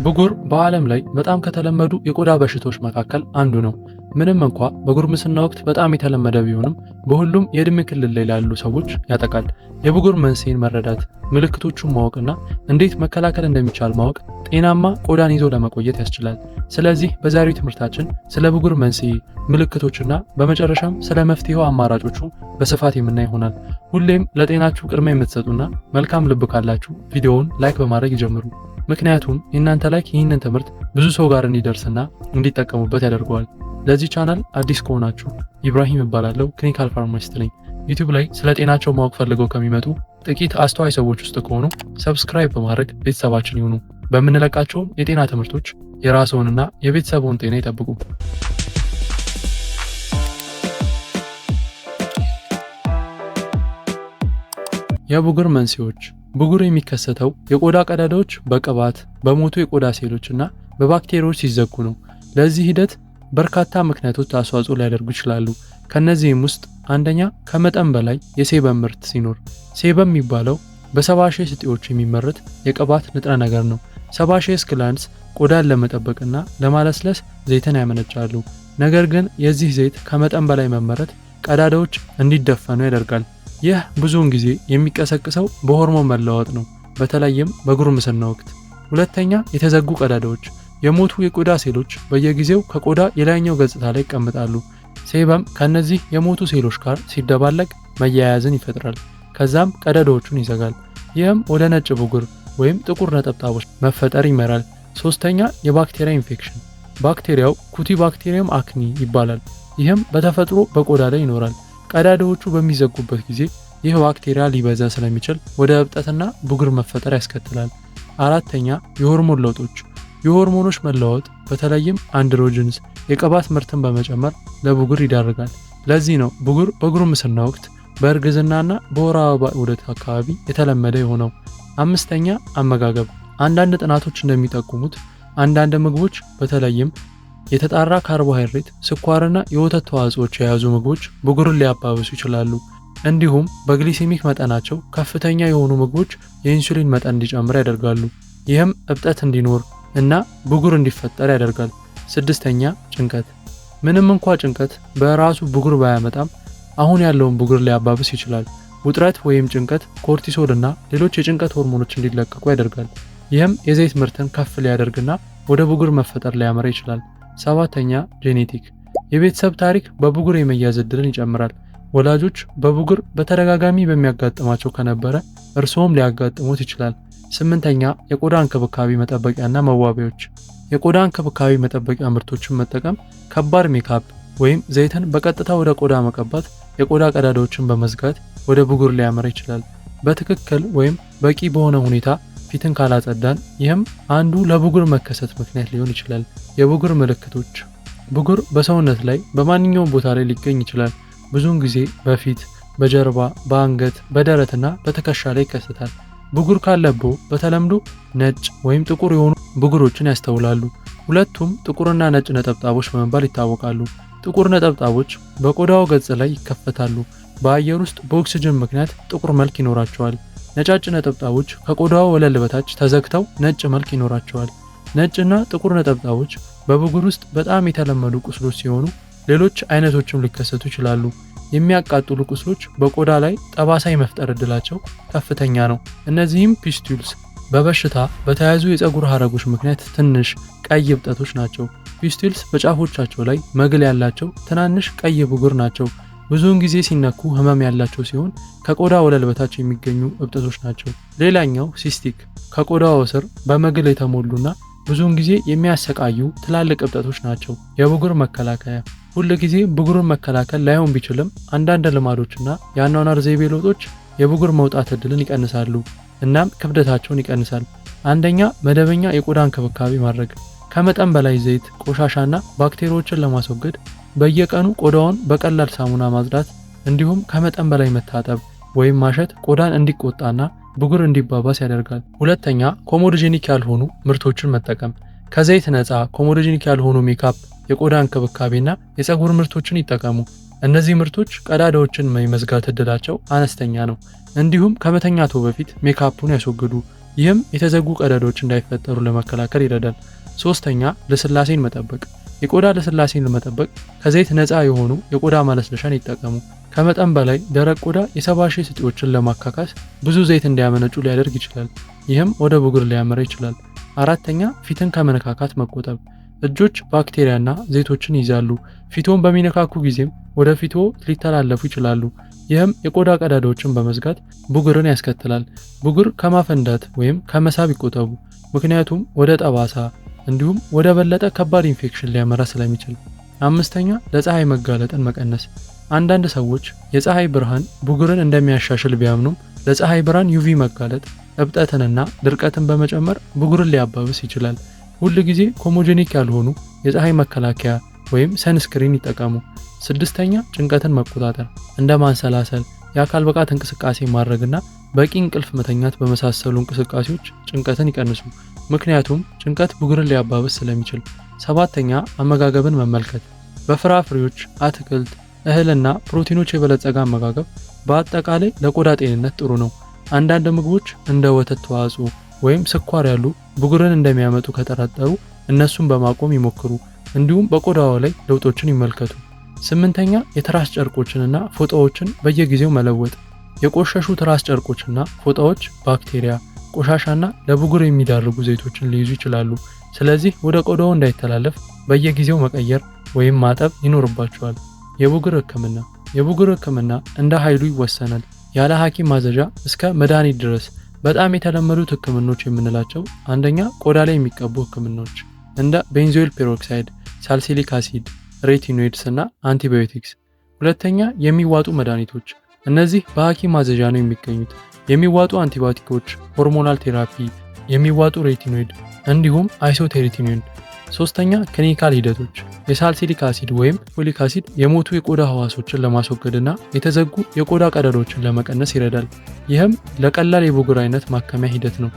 ብጉር በዓለም ላይ በጣም ከተለመዱ የቆዳ በሽታዎች መካከል አንዱ ነው። ምንም እንኳ በጉርምስና ወቅት በጣም የተለመደ ቢሆንም በሁሉም የዕድሜ ክልል ላይ ላሉ ሰዎች ያጠቃል። የብጉር መንስኤን መረዳት፣ ምልክቶቹን ማወቅና እንዴት መከላከል እንደሚቻል ማወቅ ጤናማ ቆዳን ይዞ ለመቆየት ያስችላል። ስለዚህ በዛሬው ትምህርታችን ስለ ብጉር መንስኤ፣ ምልክቶችና በመጨረሻም ስለ መፍትሄው አማራጮቹ በስፋት የምናይ ይሆናል። ሁሌም ለጤናችሁ ቅድሚያ የምትሰጡና መልካም ልብ ካላችሁ ቪዲዮውን ላይክ በማድረግ ይጀምሩ። ምክንያቱም የእናንተ ላይክ ይህንን ትምህርት ብዙ ሰው ጋር እንዲደርስና እንዲጠቀሙበት ያደርገዋል። ለዚህ ቻናል አዲስ ከሆናችሁ ኢብራሂም እባላለሁ፣ ክሊኒካል ፋርማሲስት ነኝ። ዩቲዩብ ላይ ስለ ጤናቸው ማወቅ ፈልገው ከሚመጡ ጥቂት አስተዋይ ሰዎች ውስጥ ከሆኑ ሰብስክራይብ በማድረግ ቤተሰባችን ይሁኑ። በምንለቃቸውም የጤና ትምህርቶች የራስዎንና የቤተሰቡን ጤና ይጠብቁ። የብጉር መንስኤዎች። ብጉር የሚከሰተው የቆዳ ቀዳዳዎች በቅባት፣ በሞቱ የቆዳ ሴሎች እና በባክቴሪያዎች ሲዘጉ ነው። ለዚህ ሂደት በርካታ ምክንያቶች አስተዋጽኦ ሊያደርጉ ይችላሉ። ከነዚህም ውስጥ አንደኛ ከመጠን በላይ የሴበም ምርት ሲኖር። ሴበም የሚባለው በሰባሼስ እጢዎች የሚመረት የቅባት ንጥረ ነገር ነው። ሰባሼስ ግላንድስ ቆዳን ለመጠበቅና ለማለስለስ ዘይትን ያመነጫሉ። ነገር ግን የዚህ ዘይት ከመጠን በላይ መመረት ቀዳዳዎች እንዲደፈኑ ያደርጋል። ይህ ብዙውን ጊዜ የሚቀሰቅሰው በሆርሞን መለዋወጥ ነው፣ በተለይም በጉርምስና ወቅት። ሁለተኛ የተዘጉ ቀዳዳዎች። የሞቱ የቆዳ ሴሎች በየጊዜው ከቆዳ የላይኛው ገጽታ ላይ ይቀመጣሉ። ሴበም ከነዚህ የሞቱ ሴሎች ጋር ሲደባለቅ መያያዝን ይፈጥራል፣ ከዛም ቀዳዳዎቹን ይዘጋል። ይህም ወደ ነጭ ብጉር ወይም ጥቁር ነጠብጣቦች መፈጠር ይመራል። ሶስተኛ የባክቴሪያ ኢንፌክሽን። ባክቴሪያው ኩቲባክቴሪየም አክኒ ይባላል። ይህም በተፈጥሮ በቆዳ ላይ ይኖራል። ቀዳዳዎቹ በሚዘጉበት ጊዜ ይህ ባክቴሪያ ሊበዛ ስለሚችል ወደ እብጠትና ብጉር መፈጠር ያስከትላል። አራተኛ የሆርሞን ለውጦች። የሆርሞኖች መለዋወጥ በተለይም አንድሮጅንስ የቅባት ምርትን በመጨመር ለብጉር ይዳርጋል። ለዚህ ነው ብጉር በጉርምስና ወቅት በእርግዝናና በወር አበባ ዑደት አካባቢ የተለመደ የሆነው። አምስተኛ አመጋገብ። አንዳንድ ጥናቶች እንደሚጠቁሙት አንዳንድ ምግቦች በተለይም የተጣራ ካርቦሃይድሬት፣ ስኳርና የወተት ተዋጽኦች የያዙ ምግቦች ብጉርን ሊያባብሱ ይችላሉ። እንዲሁም በግሊሴሚክ መጠናቸው ከፍተኛ የሆኑ ምግቦች የኢንሱሊን መጠን እንዲጨምር ያደርጋሉ። ይህም እብጠት እንዲኖር እና ብጉር እንዲፈጠር ያደርጋል። ስድስተኛ ጭንቀት። ምንም እንኳ ጭንቀት በራሱ ብጉር ባያመጣም አሁን ያለውን ብጉር ሊያባብስ ይችላል። ውጥረት ወይም ጭንቀት ኮርቲሶል እና ሌሎች የጭንቀት ሆርሞኖች እንዲለቀቁ ያደርጋል። ይህም የዘይት ምርትን ከፍ ሊያደርግና ወደ ብጉር መፈጠር ሊያመራ ይችላል። ሰባተኛ ጄኔቲክ። የቤተሰብ ታሪክ በብጉር የመያዝ ዕድልን ይጨምራል። ወላጆች በብጉር በተደጋጋሚ በሚያጋጥማቸው ከነበረ እርስዎም ሊያጋጥሙት ይችላል። ስምንተኛ የቆዳ እንክብካቤ መጠበቂያና መዋቢያዎች። የቆዳ እንክብካቤ መጠበቂያ ምርቶችን መጠቀም ከባድ ሜካፕ ወይም ዘይትን በቀጥታ ወደ ቆዳ መቀባት የቆዳ ቀዳዳዎችን በመዝጋት ወደ ብጉር ሊያመራ ይችላል። በትክክል ወይም በቂ በሆነ ሁኔታ ፊትን ካላጸዳን ይህም አንዱ ለብጉር መከሰት ምክንያት ሊሆን ይችላል። የብጉር ምልክቶች። ብጉር በሰውነት ላይ በማንኛውም ቦታ ላይ ሊገኝ ይችላል። ብዙውን ጊዜ በፊት፣ በጀርባ፣ በአንገት፣ በደረትና በትከሻ ላይ ይከሰታል። ብጉር ካለብዎ በተለምዶ ነጭ ወይም ጥቁር የሆኑ ብጉሮችን ያስተውላሉ። ሁለቱም ጥቁርና ነጭ ነጠብጣቦች በመባል ይታወቃሉ። ጥቁር ነጠብጣቦች በቆዳው ገጽ ላይ ይከፈታሉ። በአየር ውስጥ በኦክሲጅን ምክንያት ጥቁር መልክ ይኖራቸዋል። ነጫጭ ነጠብጣቦች ከቆዳው ወለል በታች ተዘግተው ነጭ መልክ ይኖራቸዋል። ነጭና ጥቁር ነጠብጣቦች በብጉር ውስጥ በጣም የተለመዱ ቁስሎች ሲሆኑ ሌሎች አይነቶችም ሊከሰቱ ይችላሉ። የሚያቃጥሉ ቁስሎች በቆዳ ላይ ጠባሳ የመፍጠር ዕድላቸው ከፍተኛ ነው። እነዚህም ፒስቱልስ በበሽታ በተያያዙ የፀጉር ሐረጎች ምክንያት ትንሽ ቀይ እብጠቶች ናቸው። ፒስቱልስ በጫፎቻቸው ላይ መግል ያላቸው ትናንሽ ቀይ ብጉር ናቸው። ብዙውን ጊዜ ሲነኩ ህመም ያላቸው ሲሆን ከቆዳ ወለል በታች የሚገኙ እብጠቶች ናቸው። ሌላኛው ሲስቲክ ከቆዳው ስር በመግል የተሞሉና ብዙውን ጊዜ የሚያሰቃዩ ትላልቅ እብጠቶች ናቸው። የብጉር መከላከያ። ሁል ጊዜ ብጉርን መከላከል ላይሆን ቢችልም አንዳንድ ልማዶችና የአኗኗር ዘይቤ ለውጦች የብጉር መውጣት ዕድልን ይቀንሳሉ እናም ክብደታቸውን ይቀንሳል። አንደኛ መደበኛ የቆዳ እንክብካቤ ማድረግ። ከመጠን በላይ ዘይት፣ ቆሻሻና ባክቴሪያዎችን ለማስወገድ በየቀኑ ቆዳውን በቀላል ሳሙና ማጽዳት እንዲሁም ከመጠን በላይ መታጠብ ወይም ማሸት ቆዳን እንዲቆጣና ብጉር እንዲባባስ ያደርጋል። ሁለተኛ ኮሞዶጄኒክ ያልሆኑ ምርቶችን መጠቀም። ከዘይት ነፃ ኮሞዶጄኒክ ያልሆኑ ሜካፕ፣ የቆዳ እንክብካቤና የፀጉር ምርቶችን ይጠቀሙ። እነዚህ ምርቶች ቀዳዳዎችን የመዝጋት ዕድላቸው አነስተኛ ነው። እንዲሁም ከመተኛቶ በፊት ሜካፑን ያስወግዱ። ይህም የተዘጉ ቀዳዳዎች እንዳይፈጠሩ ለመከላከል ይረዳል። ሶስተኛ ልስላሴን መጠበቅ። የቆዳ ልስላሴን ለመጠበቅ ከዘይት ነፃ የሆኑ የቆዳ ማለስለሻን ይጠቀሙ። ከመጠን በላይ ደረቅ ቆዳ የሰባሺ ስጢዎችን ለማካካስ ብዙ ዘይት እንዲያመነጩ ሊያደርግ ይችላል። ይህም ወደ ብጉር ሊያመራ ይችላል። አራተኛ ፊትን ከመነካካት መቆጠብ። እጆች ባክቴሪያና ዘይቶችን ይይዛሉ። ፊቶን በሚነካኩ ጊዜም ወደ ፊቶ ሊተላለፉ ይችላሉ። ይህም የቆዳ ቀዳዳዎችን በመዝጋት ብጉርን ያስከትላል። ብጉር ከማፈንዳት ወይም ከመሳብ ይቆጠቡ፣ ምክንያቱም ወደ ጠባሳ እንዲሁም ወደ በለጠ ከባድ ኢንፌክሽን ሊያመራ ስለሚችል። አምስተኛ ለፀሐይ መጋለጥን መቀነስ። አንዳንድ ሰዎች የፀሐይ ብርሃን ብጉርን እንደሚያሻሽል ቢያምኑም ለፀሐይ ብርሃን ዩቪ መጋለጥ እብጠትንና ድርቀትን በመጨመር ብጉርን ሊያባብስ ይችላል። ሁል ጊዜ ኮሞጄኒክ ያልሆኑ የፀሐይ መከላከያ ወይም ሰንስክሪን ይጠቀሙ። ስድስተኛ ጭንቀትን መቆጣጠር፣ እንደ ማንሰላሰል፣ የአካል ብቃት እንቅስቃሴ ማድረግና በቂ እንቅልፍ መተኛት በመሳሰሉ እንቅስቃሴዎች ጭንቀትን ይቀንሱ፣ ምክንያቱም ጭንቀት ብጉርን ሊያባብስ ስለሚችል። ሰባተኛ አመጋገብን መመልከት። በፍራፍሬዎች፣ አትክልት፣ እህልና ፕሮቲኖች የበለጸገ አመጋገብ በአጠቃላይ ለቆዳ ጤንነት ጥሩ ነው። አንዳንድ ምግቦች እንደ ወተት ተዋጽኦ ወይም ስኳር ያሉ ብጉርን እንደሚያመጡ ከጠረጠሩ እነሱን በማቆም ይሞክሩ። እንዲሁም በቆዳው ላይ ለውጦችን ይመልከቱ። ስምንተኛ የትራስ ጨርቆችንና ፎጣዎችን በየጊዜው መለወጥ። የቆሸሹ ትራስ ጨርቆችና ፎጣዎች ባክቴሪያ፣ ቆሻሻና ለብጉር የሚዳርጉ ዘይቶችን ሊይዙ ይችላሉ። ስለዚህ ወደ ቆዳው እንዳይተላለፍ በየጊዜው መቀየር ወይም ማጠብ ይኖርባቸዋል። የብጉር ህክምና። የብጉር ህክምና እንደ ኃይሉ ይወሰናል። ያለ ሐኪም ማዘዣ እስከ መድኃኒት ድረስ። በጣም የተለመዱት ህክምናዎች የምንላቸው አንደኛ ቆዳ ላይ የሚቀቡ ህክምናዎች እንደ ቤንዞይል ፔሮክሳይድ፣ ሳልሲሊክ አሲድ፣ ሬቲኖይድስ እና አንቲባዮቲክስ። ሁለተኛ የሚዋጡ መድኃኒቶች። እነዚህ በሐኪም ማዘዣ ነው የሚገኙት። የሚዋጡ አንቲባዮቲኮች፣ ሆርሞናል ቴራፒ፣ የሚዋጡ ሬቲኖይድ እንዲሁም አይሶቴሪቲኒን። ሶስተኛ ክሊኒካል ሂደቶች። የሳልሲሊክ አሲድ ወይም ፎሊክ አሲድ የሞቱ የቆዳ ህዋሶችን ለማስወገድና የተዘጉ የቆዳ ቀዳዳዎችን ለመቀነስ ይረዳል። ይህም ለቀላል የብጉር አይነት ማከሚያ ሂደት ነው።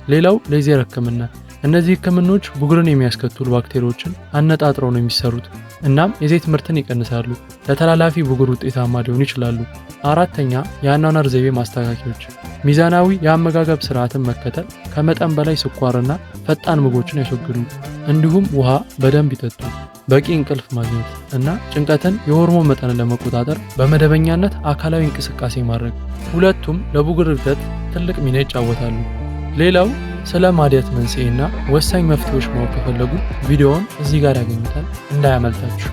ሌላው ሌዘር ህክምና። እነዚህ ህክምናዎች ብጉርን የሚያስከትሉ ባክቴሪያዎችን አነጣጥረው ነው የሚሰሩት። እናም የዘይት ምርትን ይቀንሳሉ። ለተላላፊ ብጉር ውጤታማ ሊሆኑ ይችላሉ። አራተኛ የአኗኗር ዘይቤ ማስተካከያዎች። ሚዛናዊ የአመጋገብ ስርዓትን መከተል፣ ከመጠን በላይ ስኳርና ፈጣን ምግቦችን ያስወግዱ። እንዲሁም ውሃ በደንብ ይጠጡ። በቂ እንቅልፍ ማግኘት እና ጭንቀትን፣ የሆርሞን መጠንን ለመቆጣጠር በመደበኛነት አካላዊ እንቅስቃሴ ማድረግ፣ ሁለቱም ለብጉር እድገት ትልቅ ሚና ይጫወታሉ። ሌላው ስለ ማድያት መንስኤና ወሳኝ መፍትሄዎች ማወቅ ከፈለጉ ቪዲዮውን እዚህ ጋር ያገኙታል፣ እንዳያመልጣችሁ።